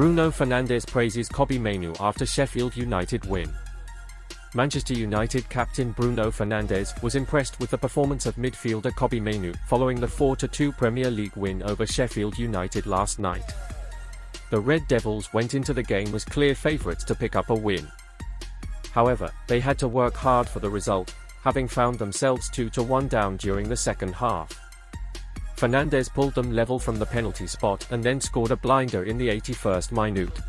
Bruno Fernandes praises Kobbie Mainoo after Sheffield United win. Manchester United captain Bruno Fernandes was impressed with the performance of midfielder Kobbie Mainoo following the 4-2 Premier League win over Sheffield United last night. The Red Devils went into the game as clear favourites to pick up a win. However, they had to work hard for the result, having found themselves 2-1 down during the second half. Fernandes pulled them level from the penalty spot and then scored a blinder in the 81st minute.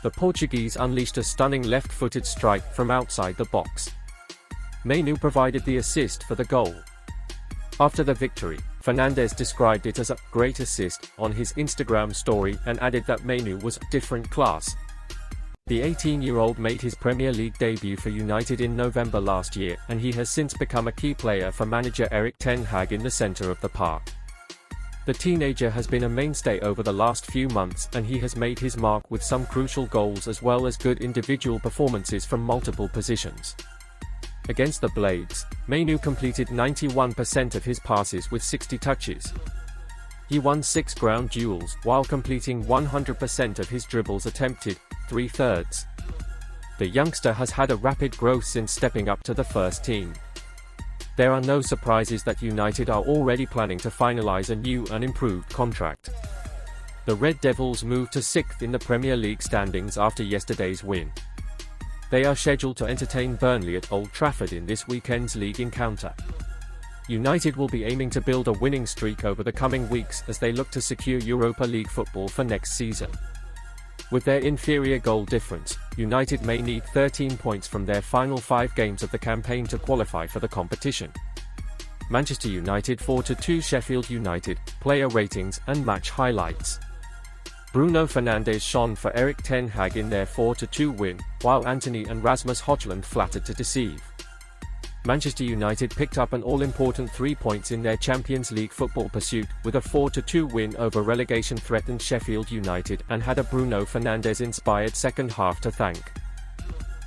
The Portuguese unleashed a stunning left-footed strike from outside the box. Mainoo provided the assist for the goal. After the victory, Fernandes described it as a great assist on his Instagram story and added that Mainoo was different class. The 18-year-old made his Premier League debut for United in November last year, and he has since become a key player for manager Erik in the centre of the park. The teenager has been a mainstay over the last few months, and he has made his mark with some crucial goals as well as good individual performances from multiple positions. Against the Blades, Mainoo completed 91% of his passes with 60 touches. He won 6 ground duels while completing 100% of his dribbles attempted, 3/3. The youngster has had a rapid growth since stepping up to the first team. There are no surprises that United are already planning to finalise a new and improved contract. The Red Devils moved to 6th in the Premier League standings after yesterday's win. They are scheduled to entertain Burnley at Old Trafford in this weekend's league encounter. United will be aiming to build a winning streak over the coming weeks as they look to secure Europa League football for next season. With their inferior goal difference, United may need 13 points from their final 5 games of the campaign to qualify for the competition. Manchester United 4-2 Sheffield United, player ratings and match highlights. Bruno Fernandes shone for Erik in their 4-2 win, while Antony and Rasmus Højlund flattered to deceive. Manchester United picked up an all-important 3 points in their Champions League football pursuit with a 4-2 win over relegation-threatened Sheffield United and had a Bruno Fernandes-inspired second half to thank.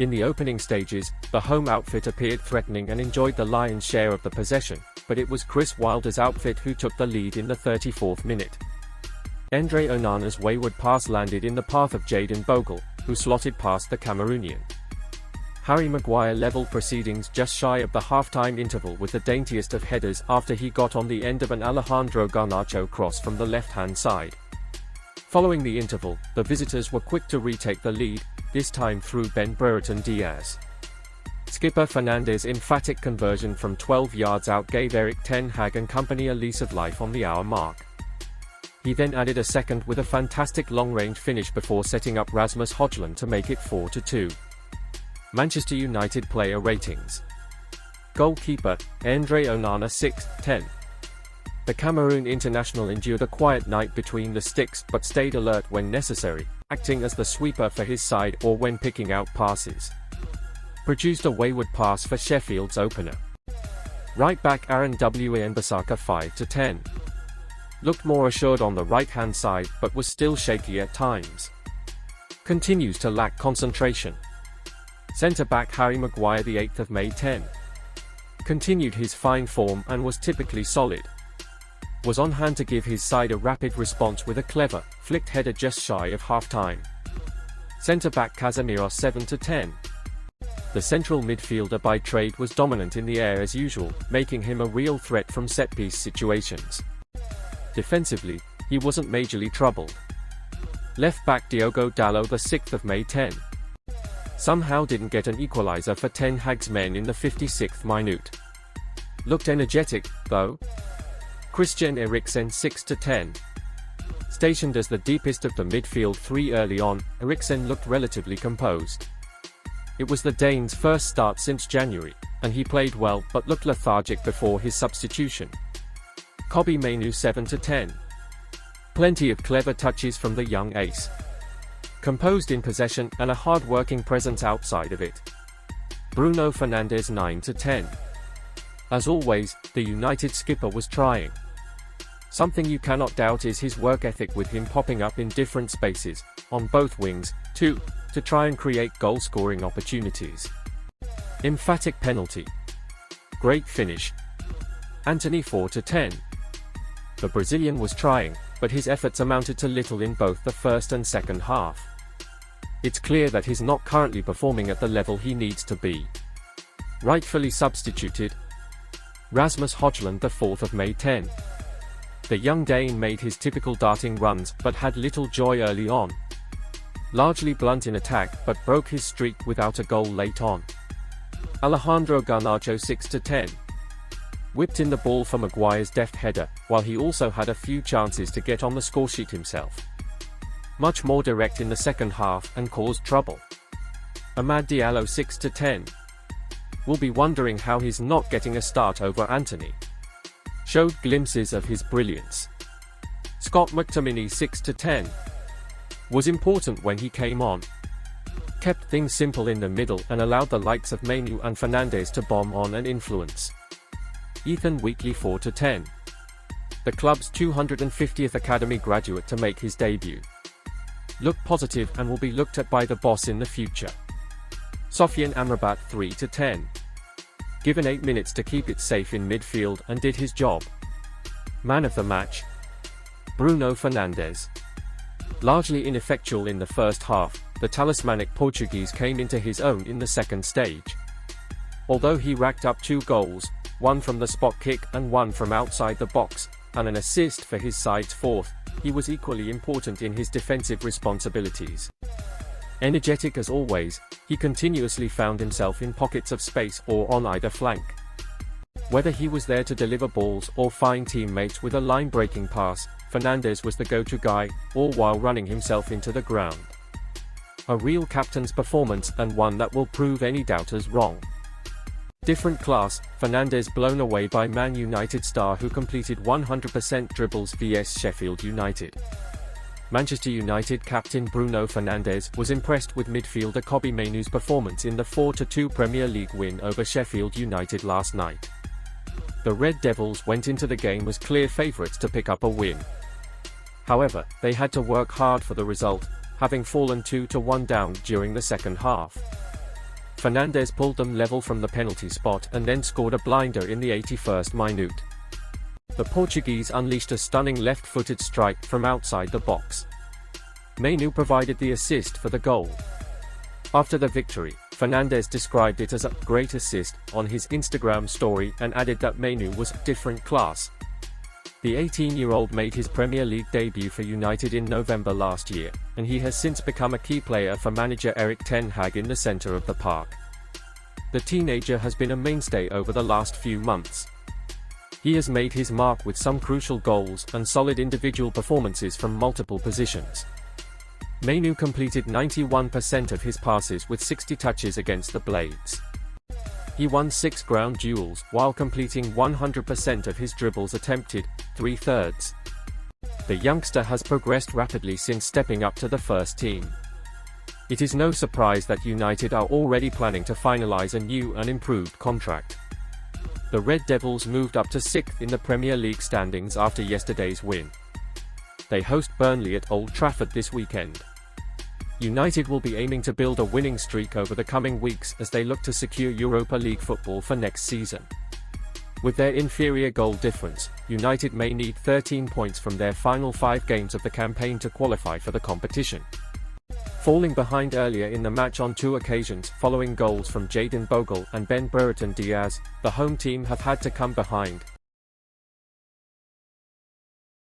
In the opening stages, the home outfit appeared threatening and enjoyed the lion's share of the possession, but it was Chris Wilder's outfit who took the lead in the 34th minute. Andre Onana's wayward pass landed in the path of Jadon Bogle, who slotted past the Cameroonian. Harry Maguire levelled proceedings just shy of the half-time interval with the daintiest of headers after he got on the end of an Alejandro Garnacho cross from the left-hand side. Following the interval, the visitors were quick to retake the lead, this time through Ben Brereton Diaz. Skipper Fernandes' emphatic conversion from 12 yards out gave Erik and company a lease of life on the hour mark. He then added a second with a fantastic long-range finish before setting up Rasmus Højlund to make it 4-2. Manchester United player ratings. Goalkeeper, Andre Onana 6/10. The Cameroon international endured a quiet night between the sticks but stayed alert when necessary, acting as the sweeper for his side or when picking out passes. Produced a wayward pass for Sheffield's opener. Right back Aaron Wan-Bissaka 5/10. Looked more assured on the right-hand side but was still shaky at times. Continues to lack concentration. Centre-back Harry Maguire the 8th of May 10. Continued his fine form and was typically solid. Was on hand to give his side a rapid response with a clever, flicked header just shy of half-time. Centre-back Casemiro 7/10. The central midfielder by trade was dominant in the air as usual, making him a real threat from set-piece situations. Defensively, he wasn't majorly troubled. Left-back Diogo Dalot the 6th of May 10. Somehow didn't get an equaliser for Ten Hag's men in the 56th minute. Looked energetic, though. Christian Eriksen 6/10. Stationed as the deepest of the midfield three early on, Eriksen looked relatively composed. It was the Dane's first start since January, and he played well but looked lethargic before his substitution. Kobbie Mainoo 7/10. Plenty of clever touches from the young ace. Composed in possession and a hard-working presence outside of it. Bruno Fernandes 9/10. As always, the United skipper was trying. Something you cannot doubt is his work ethic, with him popping up in different spaces, on both wings, too, to try and create goal-scoring opportunities. Emphatic penalty. Great finish. Antony 4/10. The Brazilian was trying, but his efforts amounted to little in both the first and second half. It's clear that he's not currently performing at the level he needs to be. Rightfully substituted. Rasmus Højlund, the 4th of May 10. The young Dane made his typical darting runs but had little joy early on. Largely blunt in attack but broke his streak without a goal late on. Alejandro Garnacho 6-10. Whipped in the ball for Maguire's deft header, while he also had a few chances to get on the scoresheet himself. Much more direct in the second half and caused trouble. Amad Diallo 6-10. Will be wondering how he's not getting a start over Anthony. Showed glimpses of his brilliance. Scott McTominay 6-10. Was important when he came on. Kept things simple in the middle and allowed the likes of Mainoo and Fernandes to bomb on and influence. Ethan Weekly 4-10. The club's 250th academy graduate to make his debut. Looked positive and will be looked at by the boss in the future. Sofian Amrabat 3-10. Given 8 minutes to keep it safe in midfield and did his job. Man of the match. Bruno Fernandes. Largely ineffectual in the first half, the talismanic Portuguese came into his own in the second stage. Although he racked up 2 goals, one from the spot kick and one from outside the box, and an assist for his side's 4th, he was equally important in his defensive responsibilities. Energetic as always, he continuously found himself in pockets of space or on either flank. Whether he was there to deliver balls or find teammates with a line-breaking pass, Fernandes was the go-to guy, all while running himself into the ground. A real captain's performance and one that will prove any doubters wrong. Different class, Fernandes blown away by Man United star who completed 100% dribbles vs Sheffield United. Manchester United captain Bruno Fernandes was impressed with midfielder Kobbie Mainoo's performance in the 4-2 Premier League win over Sheffield United last night. The Red Devils went into the game as clear favourites to pick up a win. However, they had to work hard for the result, having fallen 2-1 down during the second half. Fernandes pulled them level from the penalty spot and then scored a blinder in the 81st minute. The Portuguese unleashed a stunning left-footed strike from outside the box. Mainoo provided the assist for the goal. After the victory, Fernandes described it as a great assist on his Instagram story and added that Mainoo was different class. The 18-year-old made his Premier League debut for United in November last year, and he has since become a key player for manager Erik Ten Hag in the centre of the park. The teenager has been a mainstay over the last few months. He has made his mark with some crucial goals and solid individual performances from multiple positions. Mainoo completed 91% of his passes with 60 touches against the Blades. He won 6 ground duels while completing 100% of his dribbles attempted, 3/3. The youngster has progressed rapidly since stepping up to the first team. It is no surprise that United are already planning to finalise a new and improved contract. The Red Devils moved up to 6th in the Premier League standings after yesterday's win. They host Burnley at Old Trafford this weekend. United will be aiming to build a winning streak over the coming weeks as they look to secure Europa League football for next season. With their inferior goal difference, United may need 13 points from their final 5 games of the campaign to qualify for the competition. Falling behind earlier in the match on 2 occasions following goals from Jadon Bogle and Ben Brereton Diaz, the home team have had to come behind,